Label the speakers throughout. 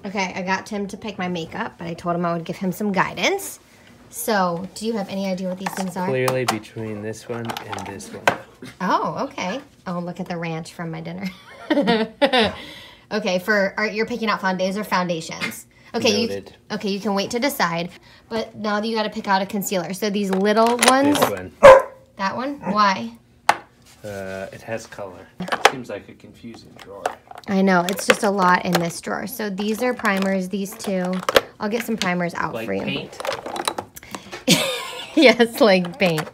Speaker 1: Okay, I got Tim to pick my makeup, but I told him I would give him some guidance. So, do you have any idea what these things are?
Speaker 2: Clearly between this one and this one.
Speaker 1: Oh, okay. Oh, look at the ranch from my dinner. Okay, you're picking out foundations or foundations. Okay, you can wait to decide. But now you got to pick out a concealer. So these little ones.
Speaker 2: This one.
Speaker 1: That one? Why?
Speaker 2: It has color. Seems like a confusing drawer.
Speaker 1: I know, it's just a lot in this drawer. So these are primers, these two. I'll get some primers out for you.
Speaker 2: Like paint?
Speaker 1: Yes, like paint.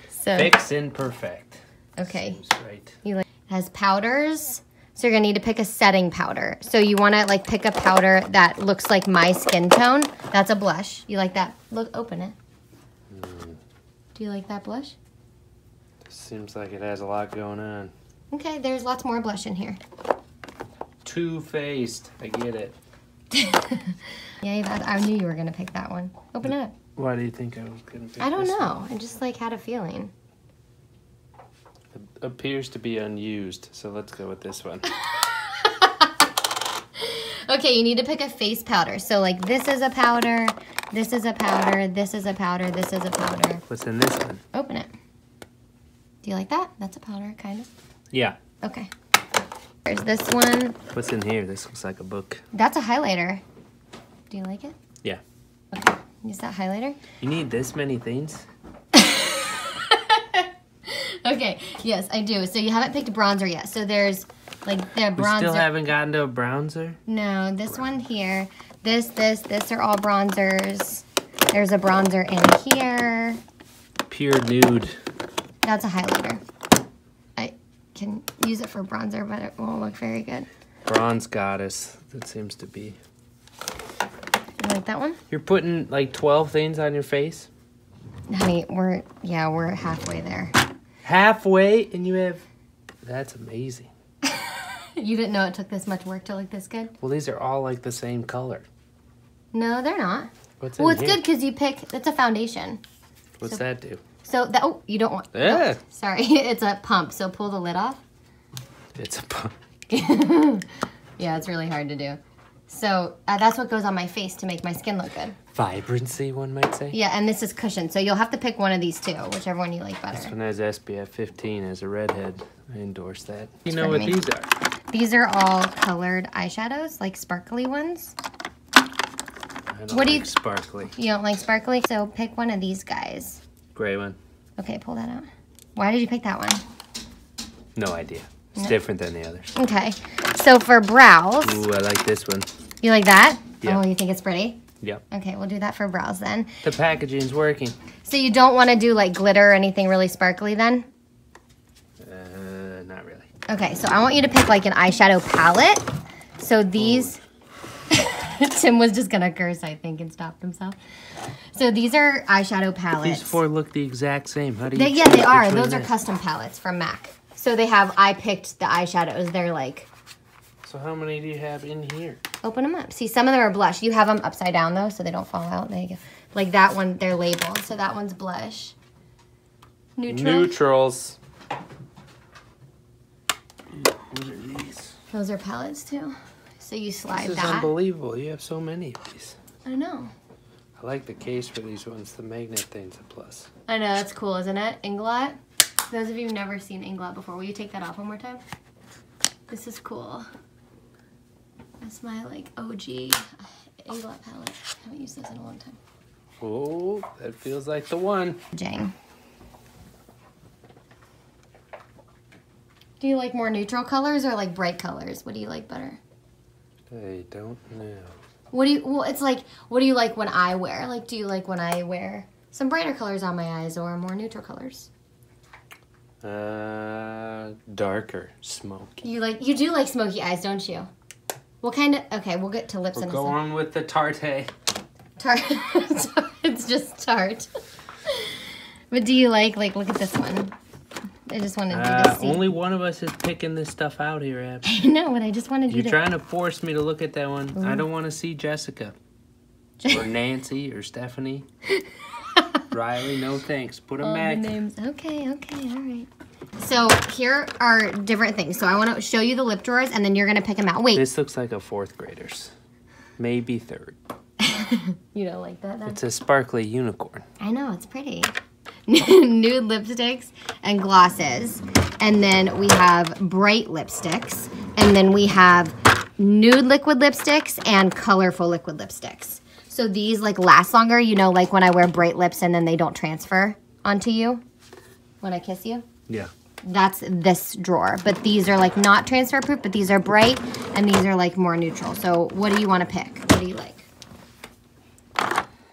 Speaker 1: So
Speaker 2: Fix and perfect.
Speaker 1: okay.
Speaker 2: Seems right.
Speaker 1: It has powders. So you're gonna need to pick a setting powder. So you wanna like pick a powder that looks like my skin tone. That's a blush. You like that? Look, open it. Do you like that blush?
Speaker 2: Seems like it has a lot going on.
Speaker 1: Okay, there's lots more blush in here.
Speaker 2: Two-faced. I get it.
Speaker 1: Yeah, I knew you were gonna pick that one. Open it up.
Speaker 2: Why do you think I was gonna pick
Speaker 1: I don't
Speaker 2: this
Speaker 1: know.
Speaker 2: one?
Speaker 1: I just like had a feeling.
Speaker 2: It appears to be unused, so let's go with this one.
Speaker 1: Okay, you need to pick a face powder. So like this is a powder, this is a powder, this is a powder, this is a powder.
Speaker 2: What's in this one?
Speaker 1: Open it. Do you like that? That's a powder, kind of.
Speaker 2: Yeah.
Speaker 1: Okay. There's this one.
Speaker 2: What's in here? This looks like a book.
Speaker 1: That's a highlighter. Do you like it?
Speaker 2: Yeah.
Speaker 1: Okay. Use that highlighter.
Speaker 2: You need this many things?
Speaker 1: Okay. Yes, I do. So you haven't picked bronzer yet. So there's like the bronzer.
Speaker 2: We still haven't gotten to a bronzer?
Speaker 1: No, this one here. This are all bronzers. There's a bronzer in here.
Speaker 2: Pure nude.
Speaker 1: That's a highlighter. I can use it for bronzer, but it won't look very good.
Speaker 2: Bronze goddess. That seems to be.
Speaker 1: You like that one?
Speaker 2: You're putting like 12 things on your face?
Speaker 1: Honey, we're halfway there.
Speaker 2: Halfway, and you have... That's amazing.
Speaker 1: You didn't know it took this much work to look this good?
Speaker 2: Well, these are all like the same color.
Speaker 1: No, they're not.
Speaker 2: What's in
Speaker 1: Well, it's
Speaker 2: here?
Speaker 1: good because you pick... It's a foundation.
Speaker 2: What's that do?
Speaker 1: So, that, oh, you don't want...
Speaker 2: Yeah.
Speaker 1: Oh, sorry, it's a pump, so pull the lid off.
Speaker 2: It's a pump.
Speaker 1: Yeah, it's really hard to do. So, that's what goes on my face to make my skin look good.
Speaker 2: Vibrancy, one might say.
Speaker 1: Yeah, and this is cushion, so you'll have to pick one of these two, whichever one you like better.
Speaker 2: This one has SPF 15 as a redhead. I endorse that. You
Speaker 1: It's
Speaker 2: know
Speaker 1: for
Speaker 2: what
Speaker 1: me.
Speaker 2: these are?
Speaker 1: These are all colored eyeshadows, like sparkly ones.
Speaker 2: I don't
Speaker 1: What do
Speaker 2: like
Speaker 1: you-
Speaker 2: sparkly.
Speaker 1: You don't like sparkly? So pick one of these guys.
Speaker 2: Gray one.
Speaker 1: Okay, pull that out. Why did you pick that one?
Speaker 2: No idea. It's different than the others.
Speaker 1: Okay, so for brows,
Speaker 2: Ooh, I like this one.
Speaker 1: you like that?
Speaker 2: Yeah.
Speaker 1: Oh, you think it's pretty?
Speaker 2: Yep.
Speaker 1: Okay, we'll do that for brows then.
Speaker 2: The packaging's working.
Speaker 1: So you don't want to do like glitter or anything really sparkly then?
Speaker 2: Not really.
Speaker 1: Okay, so I want you to pick like an eyeshadow palette. So these, Tim was just gonna curse, I think, and stopped himself. So these are eyeshadow palettes.
Speaker 2: These four look the exact same. How do you
Speaker 1: Yeah, they
Speaker 2: choose
Speaker 1: are.
Speaker 2: between
Speaker 1: Those are
Speaker 2: this?
Speaker 1: custom palettes from MAC. So they have, I picked the eyeshadows. They're like,
Speaker 2: So how many do you have in here?
Speaker 1: open them up. See, some of them are blush. You have them upside down though, so they don't fall out. There you go. Like that one, they're labeled. So that one's blush. Neutral.
Speaker 2: Neutrals. What are these?
Speaker 1: Those are palettes too. So you slide
Speaker 2: This is
Speaker 1: that.
Speaker 2: unbelievable. You have so many of these.
Speaker 1: I know.
Speaker 2: I like the case for these ones. The magnet thing's a plus.
Speaker 1: I know, that's cool, isn't it? Inglot. Those of you who've never seen Inglot before, will you take that off one more time? This is cool. That's my like OG Inglot palette. I haven't used this in a long time.
Speaker 2: Oh, that feels like the one.
Speaker 1: Jang. Do you like more neutral colors or like bright colors? What do you like better?
Speaker 2: I don't know.
Speaker 1: What do you, well, it's like, what do you like when I wear? Like, do you like when I wear some brighter colors on my eyes or more neutral colors?
Speaker 2: Darker, smoky.
Speaker 1: You do like smoky eyes, don't you? What kind of, okay, we'll get to lips
Speaker 2: We'll
Speaker 1: in a
Speaker 2: go
Speaker 1: second.
Speaker 2: on with the tarte.
Speaker 1: Tarte. It's just Tarte. But do you like, look at this one. I just wanted you to see.
Speaker 2: Only one of us is picking this stuff out here, Ab.
Speaker 1: I know, but I just wanted you
Speaker 2: You're
Speaker 1: to.
Speaker 2: trying to force me to look at that one. I don't want to see Jessica. Or Nancy or Stephanie. Riley, no thanks. Put them
Speaker 1: All the
Speaker 2: back.
Speaker 1: names. Okay, all right. So here are different things. So I want to show you the lip drawers, and then you're going to pick them out. Wait.
Speaker 2: This looks like a fourth grader's. maybe third.
Speaker 1: You don't like that?
Speaker 2: It's a sparkly unicorn.
Speaker 1: I know, it's pretty. Nude lipsticks and glosses. And then we have bright lipsticks. And then we have nude liquid lipsticks and colorful liquid lipsticks. So these like last longer, you know, like when I wear bright lips and then they don't transfer onto you when I kiss you.
Speaker 2: Yeah.
Speaker 1: That's this drawer. But these are like not transfer proof, but these are bright and these are like more neutral. So what do you want to pick? What do you like?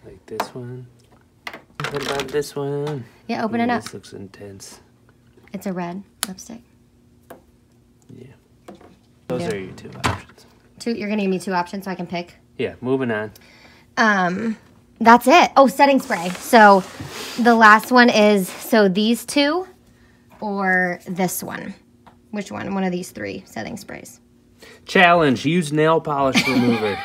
Speaker 2: Like this one. What about this one?
Speaker 1: Yeah, open it up.
Speaker 2: This looks intense.
Speaker 1: It's a red lipstick.
Speaker 2: Yeah. Those are your two options.
Speaker 1: You're gonna give me two options so I can pick?
Speaker 2: Yeah, moving on.
Speaker 1: That's it. Oh, setting spray. So the last one is, so these two or this one? Which one? One of these three setting sprays.
Speaker 2: Challenge, use nail polish remover.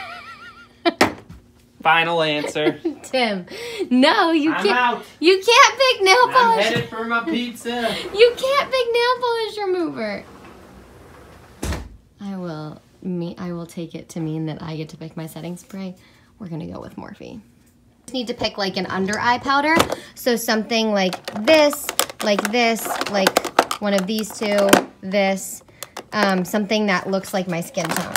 Speaker 2: Final answer.
Speaker 1: Tim, no, you can't.
Speaker 2: I'm out.
Speaker 1: You can't pick nail polish.
Speaker 2: I'm headed for my pizza.
Speaker 1: You can't pick nail polish remover. I will take it to mean that I get to pick my setting spray. We're gonna go with Morphe. Just need to pick like an under eye powder. So something like this, like one of these two, this, something that looks like my skin tone.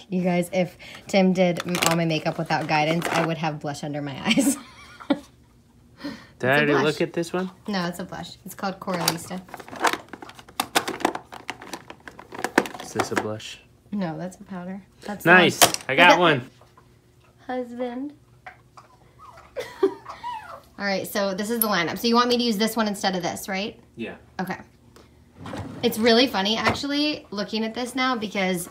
Speaker 1: You guys, if Tim did all my makeup without guidance, I would have blush under my eyes.
Speaker 2: Did I already look at this one?
Speaker 1: No, it's a blush. It's called Coralista.
Speaker 2: Is this a blush?
Speaker 1: No, that's a powder. That's
Speaker 2: nice. I got one.
Speaker 1: Husband. All right, so this is the lineup. So you want me to use this one instead of this, right?
Speaker 2: Yeah.
Speaker 1: Okay. It's really funny, actually, looking at this now, because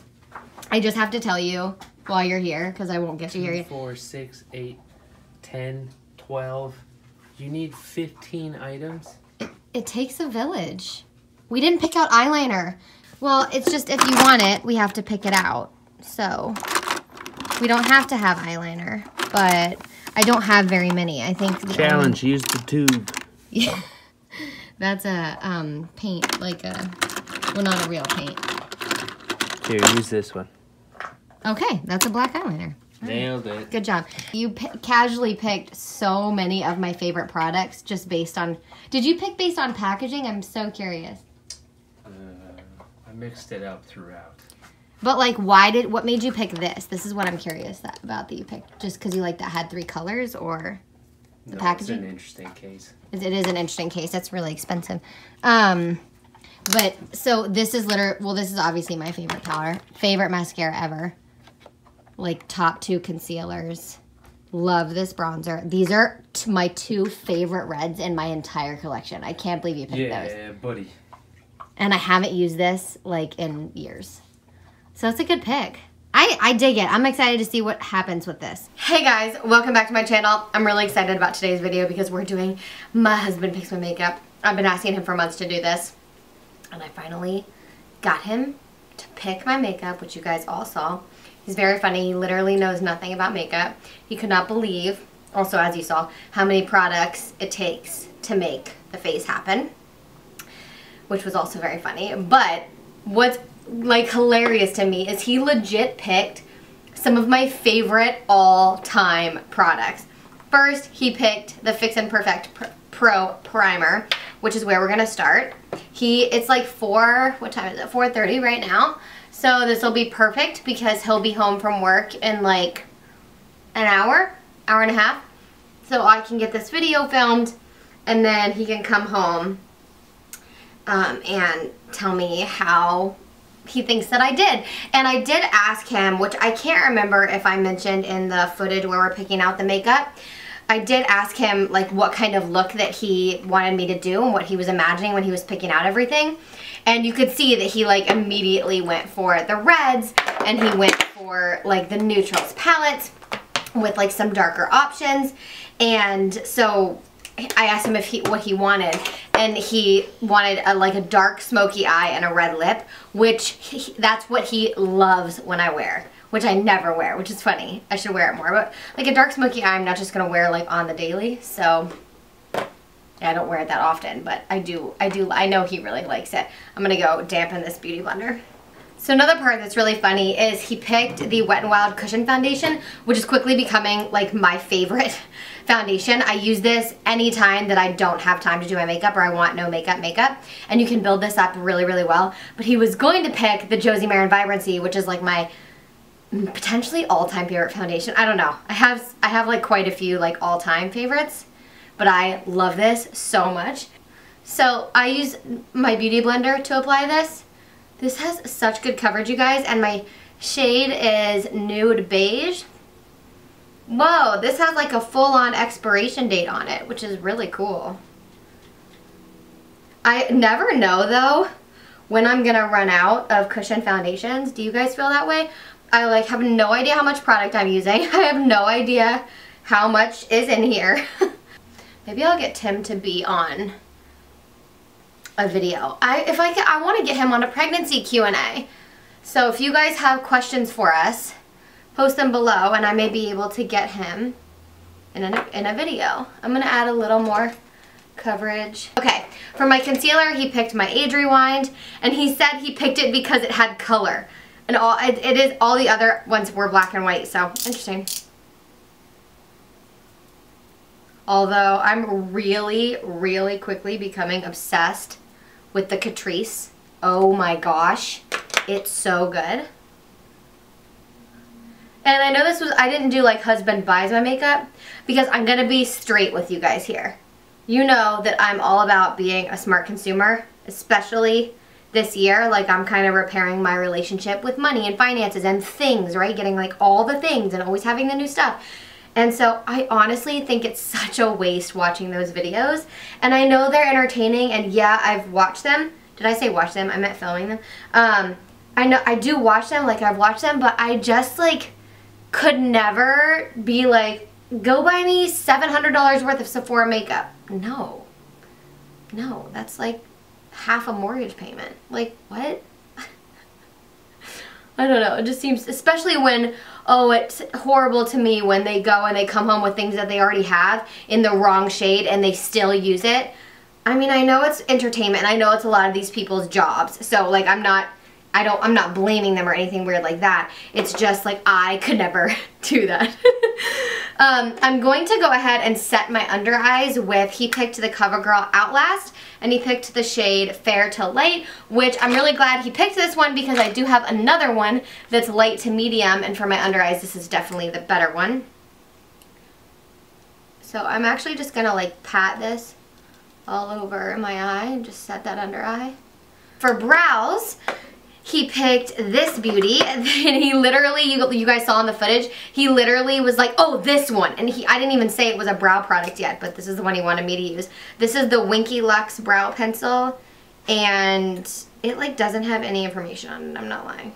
Speaker 1: I just have to tell you while you're here, because I won't get to hear you. 4, 6, 8, 10, 12. You need 15 items? It takes a village. We didn't pick out eyeliner. Well, it's just if you want it, we have to pick it out. So we don't have to have eyeliner, but I don't have very many. I think the
Speaker 2: challenge, use the tube.
Speaker 1: Yeah. That's a paint, like a, well, not a real paint.
Speaker 2: Here, use this one.
Speaker 1: Okay, that's a black eyeliner.
Speaker 2: Nailed it.
Speaker 1: Good job. You casually picked so many of my favorite products just based on, did you pick based on packaging? I'm so curious.
Speaker 2: I mixed it up throughout.
Speaker 1: But like, what made you pick this? This is what I'm curious about that you picked. Just because you like that had 3 colors, or the packaging?
Speaker 2: It's an interesting case.
Speaker 1: It is an interesting case. That's really expensive. But so this is this is obviously my favorite powder. Favorite mascara ever. Like top 2 concealers. Love this bronzer. These are my 2 favorite reds in my entire collection. I can't believe you picked those.
Speaker 2: Yeah, buddy.
Speaker 1: And I haven't used this like in years. So it's a good pick. I dig it. I'm excited to see what happens with this. Hey guys, welcome back to my channel. I'm really excited about today's video because we're doing My Husband Picks My Makeup. I've been asking him for months to do this. And I finally got him to pick my makeup, which you guys all saw. He's very funny. He literally knows nothing about makeup. He could not believe, also as you saw, how many products it takes to make the face happen, which was also very funny. But what's like hilarious to me is he legit picked some of my favorite all-time products. First, he picked the Fix and Perfect Pro Primer, which is where we're gonna start. It's like what time is it? 4:30 right now. So this will be perfect because he'll be home from work in like an hour and a half. So I can get this video filmed and then he can come home and tell me how he thinks that I did. And I did ask him, which I can't remember if I mentioned in the footage where we're picking out the makeup. I did ask him like what kind of look that he wanted me to do and what he was imagining when he was picking out everything. And you could see that he like immediately went for the reds and he went for like the neutrals palettes with like some darker options. And so I asked him what he wanted, and he wanted like a dark smoky eye and a red lip, which that's what he loves when I wear, which I never wear, which is funny. I should wear it more, but like a dark smoky eye I'm not just gonna wear like on the daily, so yeah, I don't wear it that often, but I know he really likes it. I'm gonna go dampen this beauty blender. So another part that's really funny is he picked the Wet n Wild Cushion Foundation, which is quickly becoming like my favorite foundation. I use this anytime that I don't have time to do my makeup or I want no makeup. And you can build this up really, really well. But he was going to pick the Josie Maran Vibrancy, which is like my potentially all-time favorite foundation. I don't know. I have like quite a few like all-time favorites, but I love this so much. So I use my Beauty Blender to apply this. This has such good coverage, you guys, and my shade is Nude Beige. Whoa, this has like a full-on expiration date on it, which is really cool. I never know, though, when I'm gonna run out of cushion foundations. Do you guys feel that way? I like have no idea how much product I'm using. I have no idea how much is in here. Maybe I'll get Tim to be on a video. I want to get him on a pregnancy Q&A. So if you guys have questions for us, post them below and I may be able to get him in a video. I'm going to add a little more coverage. Okay, for my concealer, he picked my Age Rewind, and he said he picked it because it had color. And it is all the other ones were black and white, so interesting. Although I'm really, really quickly becoming obsessed with the Catrice. Oh my gosh, it's so good. And I know I didn't do like husband buys my makeup because I'm gonna be straight with you guys here. You know that I'm all about being a smart consumer, especially this year. Like, I'm kind of repairing my relationship with money and finances and things, right? Getting like all the things and always having the new stuff. And so I honestly think it's such a waste watching those videos. And I know they're entertaining, and yeah, I've watched them. Did I say watch them? I meant filming them. I know I do watch them, like I've watched them, but I just like could never be like, go buy me $700 worth of Sephora makeup. No. No, that's like half a mortgage payment. Like, what? I don't know. It just seems, especially when, oh, it's horrible to me when they go and they come home with things that they already have in the wrong shade and they still use it. I mean, I know it's entertainment and I know it's a lot of these people's jobs. So, like, I'm not blaming them or anything weird like that. It's just like I could never do that. I'm going to go ahead and set my under eyes with, he picked the CoverGirl Outlast, and he picked the shade Fair to Light, which I'm really glad he picked this one because I do have another one that's light to medium, and for my under eyes, this is definitely the better one. So I'm actually just gonna like pat this all over my eye and just set that under eye. For brows, he picked this beauty, and he literally, you guys saw in the footage, he literally was like, oh, this one. And I didn't even say it was a brow product yet, but this is the one he wanted me to use. This is the Winky Luxe Brow Pencil, and it like doesn't have any information on it, I'm not lying.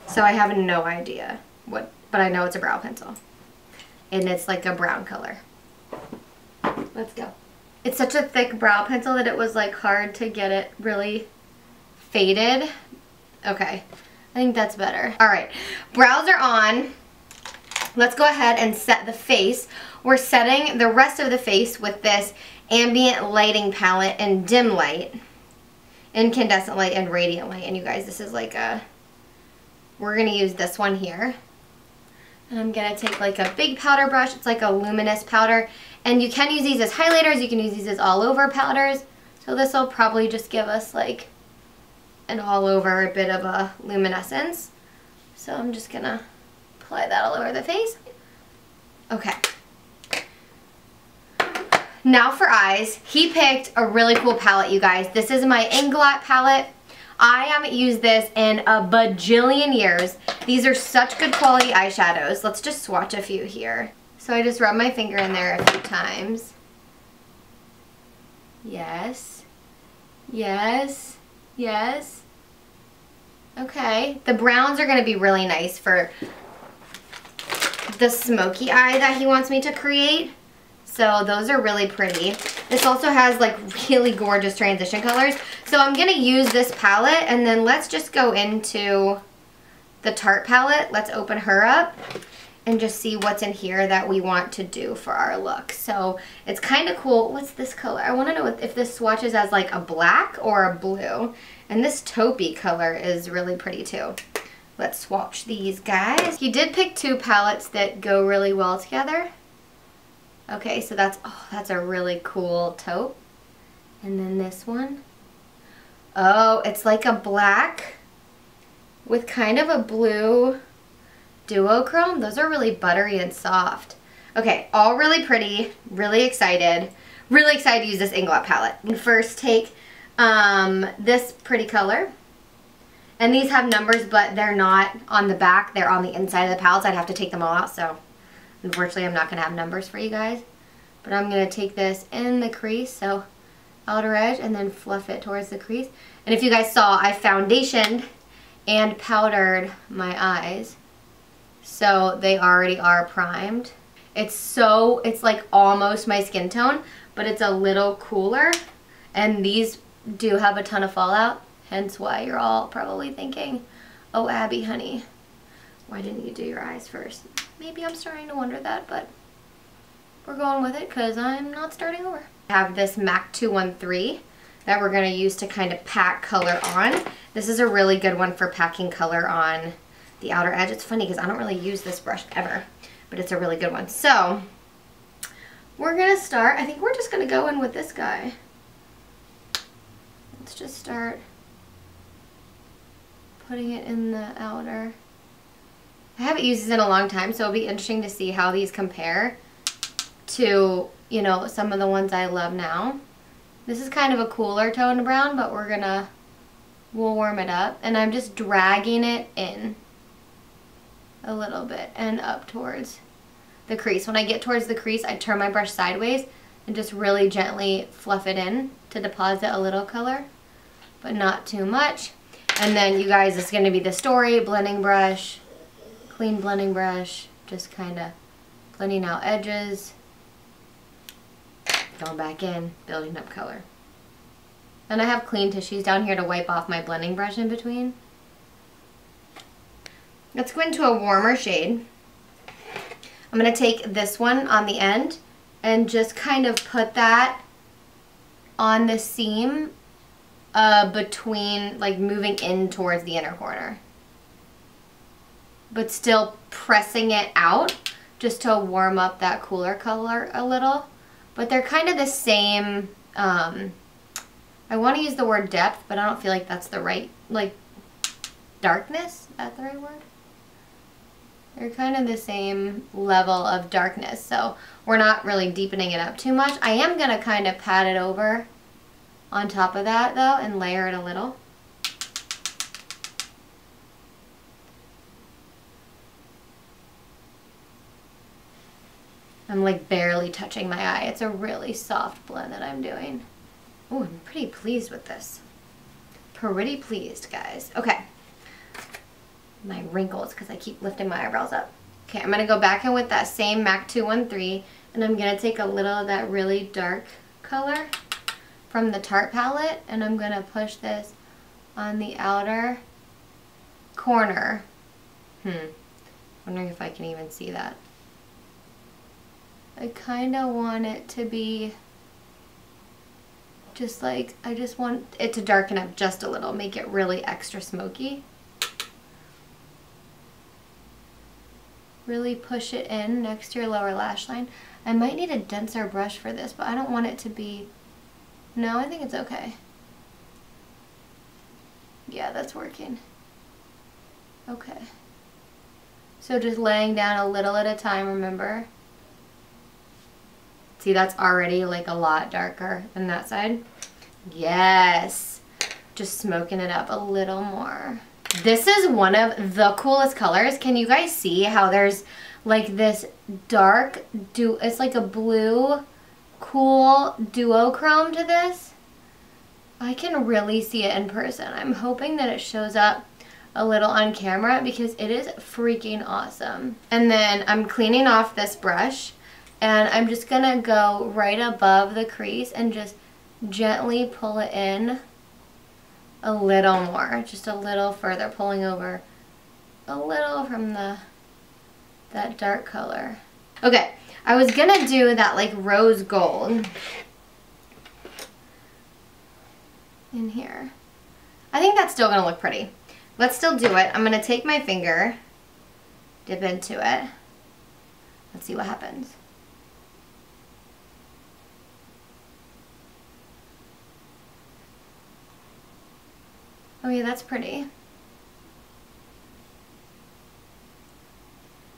Speaker 1: So I have no idea what, but I know it's a brow pencil. And it's like a brown color. Let's go. It's such a thick brow pencil that it was like hard to get it really faded. Okay, I think that's better. All right, brows are on. Let's go ahead and set the face. We're setting the rest of the face with this ambient lighting palette in dim light, incandescent light, and radiant light. And you guys, this is like we're gonna use this one here. And I'm gonna take like a big powder brush. It's like a luminous powder. And you can use these as highlighters. You can use these as all over powders. So this will probably just give us like an all over a bit of a luminescence. So I'm just gonna apply that all over the face. Okay. Now for eyes, he picked a really cool palette, you guys. This is my Inglot palette. I haven't used this in a bajillion years. These are such good quality eyeshadows. Let's just swatch a few here. So I just rub my finger in there a few times. Yes. Yes. Yes. Okay. The browns are going to be really nice for the smoky eye that he wants me to create. So those are really pretty. This also has like really gorgeous transition colors. So I'm going to use this palette, and then let's just go into the Tarte palette. Let's open her up. and just see what's in here that we want to do for our look. So it's kind of cool. What's this color? I want to know if this swatches as like a black or a blue. And this taupey color is really pretty too. Let's swatch these guys. He did pick two palettes that go really well together. Okay, so that's a really cool taupe. And then this one. Oh, it's like a black with kind of a blue duochrome. Those are really buttery and soft. Okay, all really pretty, really excited. Really excited to use this inglot palette. And first take this pretty color. And these have numbers, but they're not on the back. They're on the inside of the palettes. I'd have to take them all out, so unfortunately I'm not going to have numbers for you guys. But I'm going to take this in the crease, so outer edge, and then fluff it towards the crease. And if you guys saw, I foundationed and powdered my eyes. So they already are primed. It's like almost my skin tone, but it's a little cooler. And these do have a ton of fallout, hence why you're all probably thinking, oh, Abby, honey, why didn't you do your eyes first? Maybe I'm starting to wonder that, but we're going with it because I'm not starting over. I have this MAC 213 that we're going to use to kind of pack color on. This is a really good one for packing color on the outer edge. It's funny because I don't really use this brush ever, but it's a really good one. So we're going to start, I think we're just going to go in with this guy. Let's just start putting it in the outer. I haven't used these in a long time, so it'll be interesting to see how these compare to, you know, some of the ones I love now. This is kind of a cooler toned brown, but we'll warm it up. And I'm just dragging it in a little bit and up towards the crease. When I get towards the crease, I turn my brush sideways and just really gently fluff it in to deposit a little color, but not too much. And then you guys, it's going to be the Story blending brush, clean blending brush, just kind of blending out edges. Going back in, building up color. And I have clean tissues down here to wipe off my blending brush in between. Let's go into a warmer shade. I'm going to take this one on the end and just kind of put that on the seam between, like moving in towards the inner corner. But still pressing it out just to warm up that cooler color a little. But they're kind of the same, I want to use the word depth, but I don't feel like that's the right, like, darkness? Is that the right word? They're kind of the same level of darkness, so we're not really deepening it up too much. I am going to kind of pat it over on top of that, though, and layer it a little. I'm like barely touching my eye. It's a really soft blend that I'm doing. Oh, I'm pretty pleased with this. Pretty pleased, guys. Okay. My wrinkles, because I keep lifting my eyebrows up. Okay, I'm going to go back in with that same MAC 213, and I'm going to take a little of that really dark color from the Tarte palette, and I'm going to push this on the outer corner. Wondering if I can even see that. I kind of want it to be just like, I just want it to darken up just a little, make it really extra smoky. Really push it in next to your lower lash line. I might need a denser brush for this, but I don't want it to be, no, I think it's okay. Yeah, that's working. Okay. So just laying down a little at a time, remember? See, that's already like a lot darker than that side. Yes. Just smoking it up a little more. This is one of the coolest colors. Can you guys see how there's like this dark, it's like a blue, cool duochrome to this? I can really see it in person. I'm hoping that it shows up a little on camera because it is freaking awesome. And then I'm cleaning off this brush. And I'm just going to go right above the crease and just gently pull it in a little more. Just a little further, pulling over a little from the that dark color. Okay, I was gonna do that like rose gold in here. I think that's still gonna look pretty. Let's still do it. I'm gonna take my finger, dip into it. Let's see what happens. Oh yeah, that's pretty.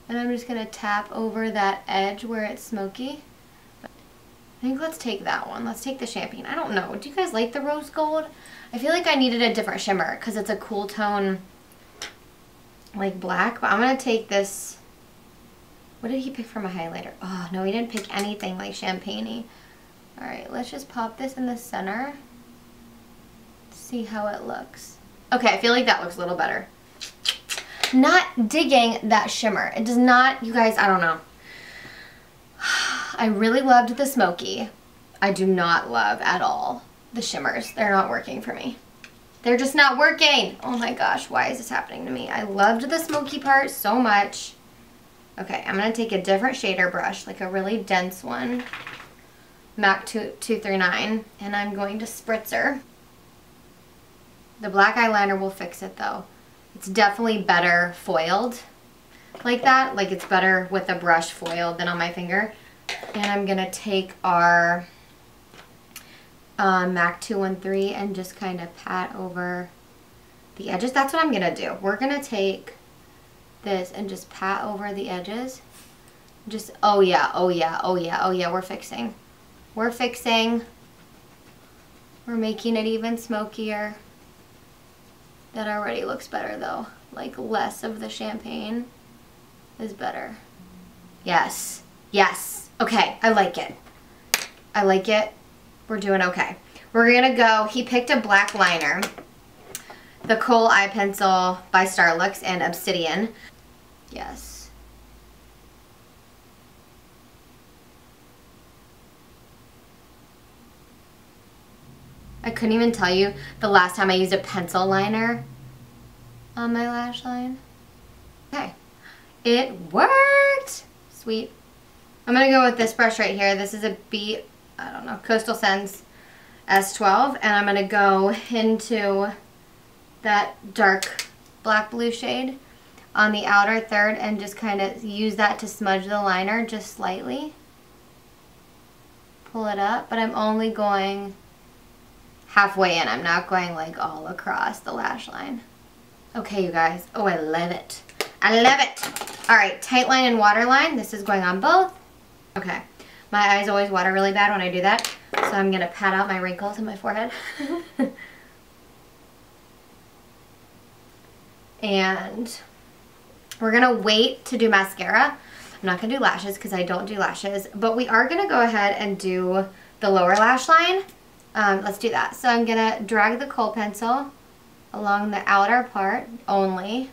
Speaker 1: And I'm just gonna tap over that edge where it's smoky. I think let's take that one. Let's take the champagne. I don't know. Do you guys like the rose gold? I feel like I needed a different shimmer because it's a cool tone like black. But I'm gonna take this. What did he pick for my highlighter? Oh no, he didn't pick anything like champagne-y. Alright, let's just pop this in the center. See how it looks. Okay, I feel like that looks a little better. Not digging that shimmer. It does not, you guys, I don't know. I really loved the smoky. I do not love at all the shimmers. They're not working for me. They're just not working. Oh my gosh, why is this happening to me? I loved the smoky part so much. Okay, I'm going to take a different shader brush, like a really dense one. MAC 239, and I'm going to spritzer. The black eyeliner will fix it though. It's definitely better foiled like that. Like it's better with a brush foiled than on my finger. And I'm going to take our MAC 213 and just kind of pat over the edges. That's what I'm going to do. We're going to take this and just pat over the edges. Just, oh yeah, oh yeah, oh yeah, oh yeah, we're fixing. We're fixing. We're making it even smokier. That already looks better though. Like less of the champagne is better. Yes. Yes. Okay. I like it. I like it. We're doing okay. We're going to go. He picked a black liner. The Kohl Eye Pencil by Starlooks and Obsidian. Yes. I couldn't even tell you the last time I used a pencil liner on my lash line. Okay. It worked! Sweet. I'm going to go with this brush right here. This is a I don't know, Coastal Scents S12. And I'm going to go into that dark black blue shade on the outer third and just kind of use that to smudge the liner just slightly. Pull it up, but I'm only going halfway in. I'm not going like all across the lash line. Okay, you guys. Oh, I love it. I love it. All right, tight line and waterline. This is going on both. Okay. My eyes always water really bad when I do that, so I'm going to pat out my wrinkles in my forehead. And we're going to wait to do mascara. I'm not going to do lashes because I don't do lashes, but we are going to go ahead and do the lower lash line. Let's do that. So I'm going to drag the Kohl pencil along the outer part only.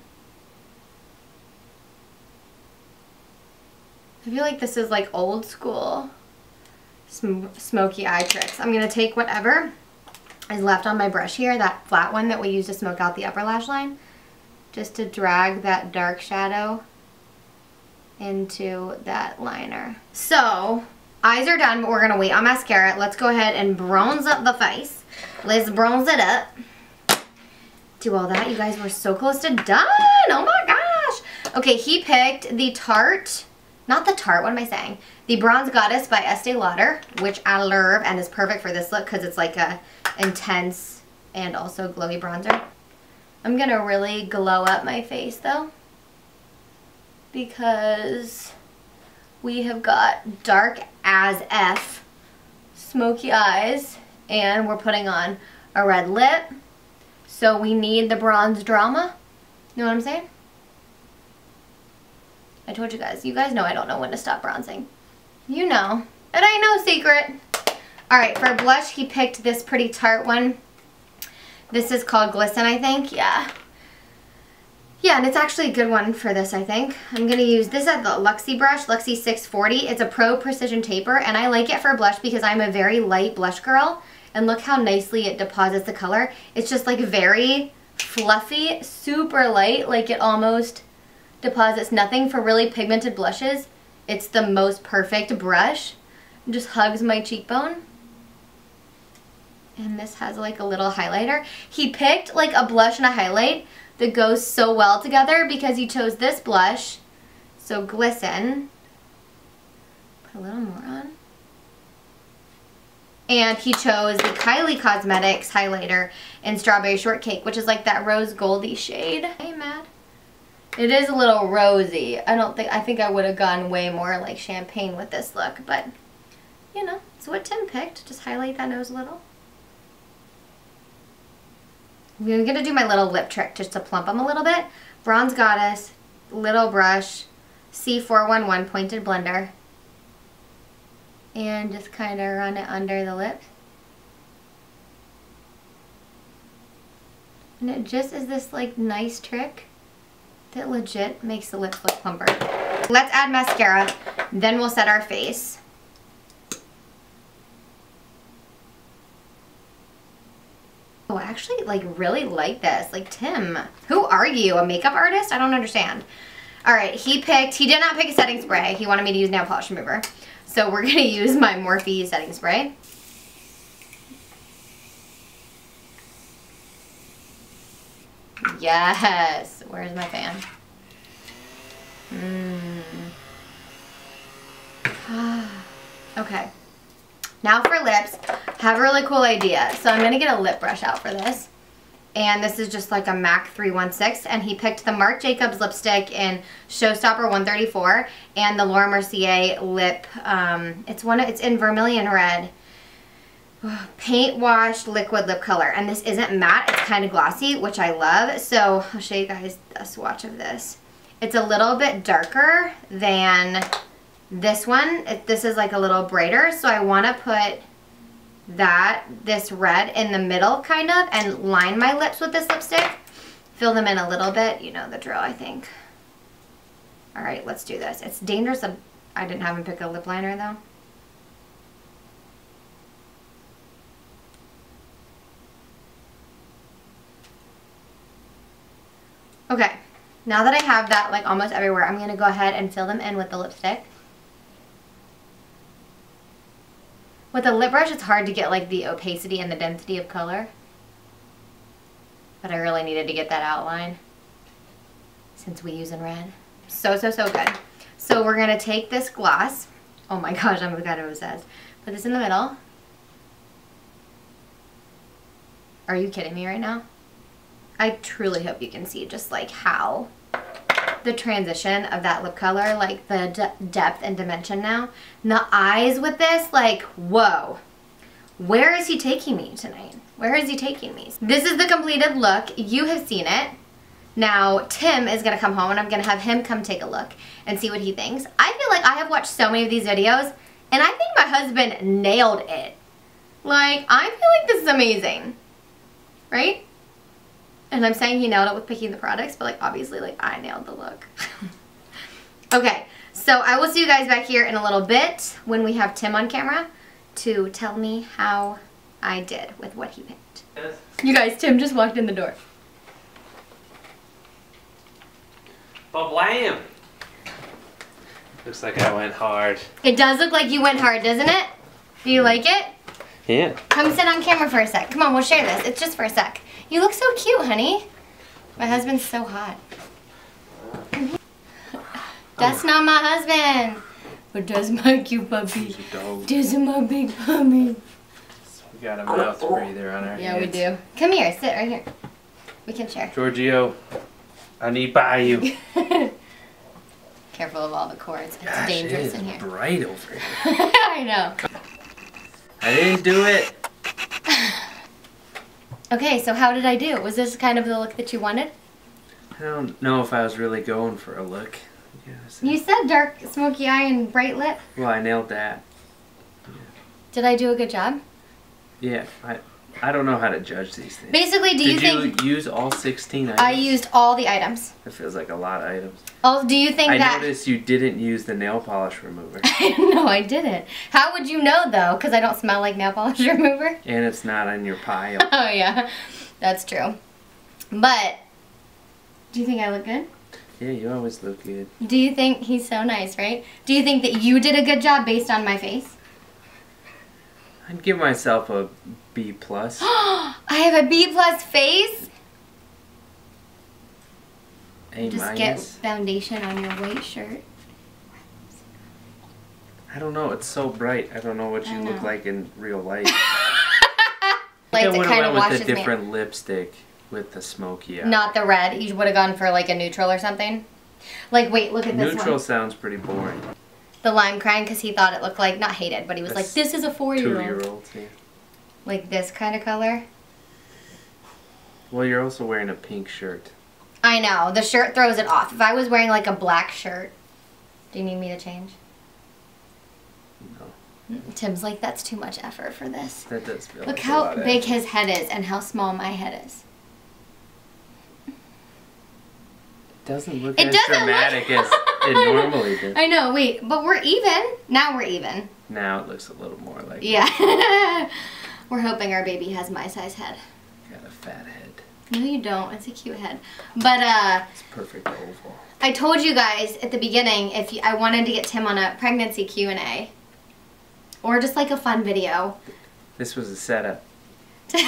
Speaker 1: I feel like this is like old school smoky eye tricks. I'm going to take whatever is left on my brush here, that flat one that we use to smoke out the upper lash line, just to drag that dark shadow into that liner. So eyes are done, but we're going to wait on mascara. Let's go ahead and bronze up the face. Let's bronze it up. Do all that. You guys were so close to done. Oh my gosh. Okay, he picked the Tarte. Not the Tarte, what am I saying? The Bronze Goddess by Estee Lauder, which I love and is perfect for this look because it's like a intense and also glowy bronzer. I'm going to really glow up my face though, because we have got dark as F smoky eyes and we're putting on a red lip. So we need the bronze drama. You know what I'm saying? I told you guys. You guys know I don't know when to stop bronzing. You know. It ain't no secret. Alright, for blush, he picked this pretty Tarte one. This is called Glisten, I think. Yeah. Yeah, and it's actually a good one for this, I think. I'm going to use this at the Luxie brush, Luxie 640. It's a Pro Precision Taper, and I like it for blush because I'm a very light blush girl. And look how nicely it deposits the color. It's just like very fluffy, super light, like it almost deposits nothing for really pigmented blushes. It's the most perfect brush. It just hugs my cheekbone. And this has like a little highlighter. He picked like a blush and a highlight that goes so well together because he chose this blush. So glisten. Put a little more on. And he chose the Kylie Cosmetics highlighter in Strawberry Shortcake, which is like that rose goldy shade. Hey, Matt. It is a little rosy. I think I would have gone way more like champagne with this look, but you know, it's what Tim picked. Just highlight that nose a little. I'm gonna do my little lip trick just to plump them a little bit. Bronze Goddess, little brush, C411 pointed blender. And just kind of run it under the lip. And it just is this like nice trick that legit makes the lips look plumper. Let's add mascara, then we'll set our face. Oh, I actually like really like this. Like, Tim, who are you? A makeup artist? I don't understand. All right, he did not pick a setting spray. He wanted me to use nail polish remover. So we're gonna use my Morphe setting spray. Yes, where's my fan? Okay, now for lips. I have a really cool idea. So I'm gonna get a lip brush out for this. And this is just like a MAC 316, and he picked the Marc Jacobs lipstick in Showstopper 134 and the Laura Mercier lip. It's in vermillion red. Paint washed liquid lip color, and this isn't matte, it's kind of glossy, which I love. So I'll show you guys a swatch of this. It's a little bit darker than this one. This is like a little brighter, so I want to put this red in the middle kind of and line my lips with this lipstick. Fill them in a little bit, you know the drill, I think. All right, let's do this. It's dangerous. I didn't have him pick a lip liner though. Okay, now that I have that like almost everywhere, I'm gonna go ahead and fill them in with the lipstick. With a lip brush, it's hard to get like the opacity and the density of color. But I really needed to get that outline since we use in red. So good. So we're gonna take this gloss. Oh my gosh, I'm kind of obsessed. Put this in the middle. Are you kidding me right now? I truly hope you can see just like how the transition of that lip color, like the depth and dimension now. And the eyes with this, like, whoa. Where is he taking me tonight? Where is he taking me? This is the completed look. You have seen it. Now, Tim is gonna come home and I'm gonna have him come take a look and see what he thinks. I feel like I have watched so many of these videos and I think my husband nailed it. Like, I feel like this is amazing, right? And I'm saying he nailed it with picking the products, but like obviously like I nailed the look. Okay, so I will see you guys back here in a little bit when we have Tim on camera to tell me how I did with what he picked. Yes. You guys, Tim just walked in the door.
Speaker 2: Blam! Looks like I went hard.
Speaker 1: It does look like you went hard, doesn't it? Do you like it?
Speaker 2: Yeah.
Speaker 1: Come sit on camera for a sec. Come on, we'll share this. It's just for a sec. You look so cute, honey. My husband's so hot. That's not my husband. But that's my cute puppy. This is my big puppy.
Speaker 2: We got a mouth breather on our hands.
Speaker 1: Yeah, we do. Come here, sit right here. We can share.
Speaker 2: Giorgio, I need by you.
Speaker 1: Careful of all the cords. It's
Speaker 2: Gosh,
Speaker 1: dangerous
Speaker 2: it
Speaker 1: in
Speaker 2: is
Speaker 1: here.
Speaker 2: bright over here.
Speaker 1: I know.
Speaker 2: I didn't do it.
Speaker 1: Okay, so how did I do? Was this kind of the look that you wanted?
Speaker 2: I don't know if I was really going for a look.
Speaker 1: You said dark, smoky eye and bright lip.
Speaker 2: Well, I nailed that. Yeah.
Speaker 1: Did I do a good job?
Speaker 2: Yeah, I don't know how to judge these things.
Speaker 1: Basically, do you think...
Speaker 2: Did you use all 16 items?
Speaker 1: I used all the items.
Speaker 2: That feels like a lot of items.
Speaker 1: Oh, do you think that...
Speaker 2: I noticed you didn't use the nail polish remover.
Speaker 1: No, I didn't. How would you know, though? Because I don't smell like nail polish remover?
Speaker 2: And it's not on your pile.
Speaker 1: Oh, yeah. That's true. But, do you think I look good?
Speaker 2: Yeah, you always look good.
Speaker 1: Do you think he's so nice, right? Do you think that you did a good job based on my face?
Speaker 2: I'd give myself a B+.
Speaker 1: I have a B+ face?
Speaker 2: A-.
Speaker 1: Just get foundation on your white shirt.
Speaker 2: I don't know, it's so bright. I don't know what you look like in real life.
Speaker 1: Like
Speaker 2: I would have went with
Speaker 1: washes
Speaker 2: a different lipstick with the smoky eye.
Speaker 1: Not the red. You would have gone for like a neutral or something. Like, wait, look at this one.
Speaker 2: Neutral sounds pretty boring.
Speaker 1: The lime crying because he thought it looked like, not hated, but he was like, this is a 4-year-old.
Speaker 2: 2-year-olds, yeah.
Speaker 1: Like this kind of color.
Speaker 2: Well, you're also wearing a pink shirt.
Speaker 1: I know. The shirt throws it off. If I was wearing like a black shirt, do you need me to change?
Speaker 2: No.
Speaker 1: Tim's like, that's too much effort for this.
Speaker 2: That does feel
Speaker 1: Look
Speaker 2: like
Speaker 1: how
Speaker 2: a lot of
Speaker 1: big
Speaker 2: effort.
Speaker 1: his head is and how small my head is.
Speaker 2: It doesn't look
Speaker 1: It
Speaker 2: as
Speaker 1: doesn't
Speaker 2: dramatic
Speaker 1: look...
Speaker 2: as it normally does.
Speaker 1: I know, wait, but we're even. Now we're even.
Speaker 2: Now it looks a little more like
Speaker 1: Yeah. We're hoping our baby has my size head.
Speaker 2: got a fat head.
Speaker 1: No, you don't. It's a cute head. But,
Speaker 2: It's perfect oval.
Speaker 1: I told you guys at the beginning I wanted to get Tim on a pregnancy Q&A. Or just like a fun video.
Speaker 2: This was a setup.
Speaker 1: To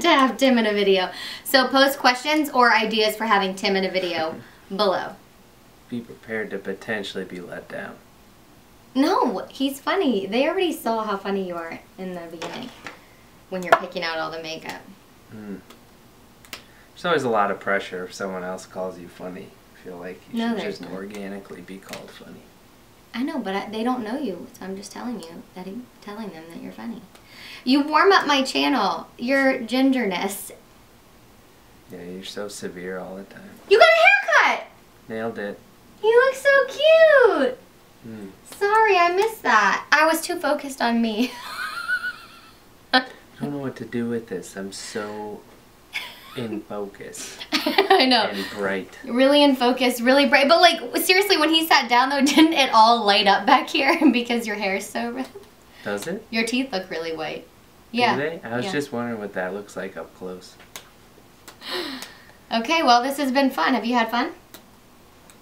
Speaker 1: have Tim in a video. So post questions or ideas for having Tim in a video below.
Speaker 2: Be prepared to potentially be let down.
Speaker 1: No, he's funny. They already saw how funny you are in the beginning when you're picking out all the makeup.
Speaker 2: There's always a lot of pressure if someone else calls you funny. I feel like you should
Speaker 1: there's
Speaker 2: just
Speaker 1: not.
Speaker 2: organically be called funny.
Speaker 1: I know, but they don't know you, so I'm just telling them that you're funny. You warm up my channel. Your gingerness.
Speaker 2: Yeah, you're so severe all the time.
Speaker 1: You got a haircut!
Speaker 2: Nailed it.
Speaker 1: You look so cute!
Speaker 2: Mm.
Speaker 1: Sorry, I missed that. I was too focused on me.
Speaker 2: I don't know what to do with this. I'm so in focus.
Speaker 1: I know.
Speaker 2: And bright.
Speaker 1: Really in focus, really bright. But like, seriously, when he sat down though, didn't it all light up back here because your hair is so red?
Speaker 2: Does it?
Speaker 1: Your teeth look really white. Yeah.
Speaker 2: Do they? I was just wondering what that looks like up close.
Speaker 1: Okay, well, this has been fun. Have you had fun?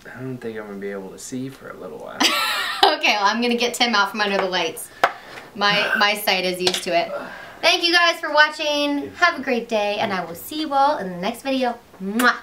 Speaker 2: I don't think I'm going to be able to see for a little while.
Speaker 1: Okay, well, I'm going to get Tim out from under the lights. My sight is used to it. Thank you guys for watching. Have a great day, and I will see you all in the next video. Mwah!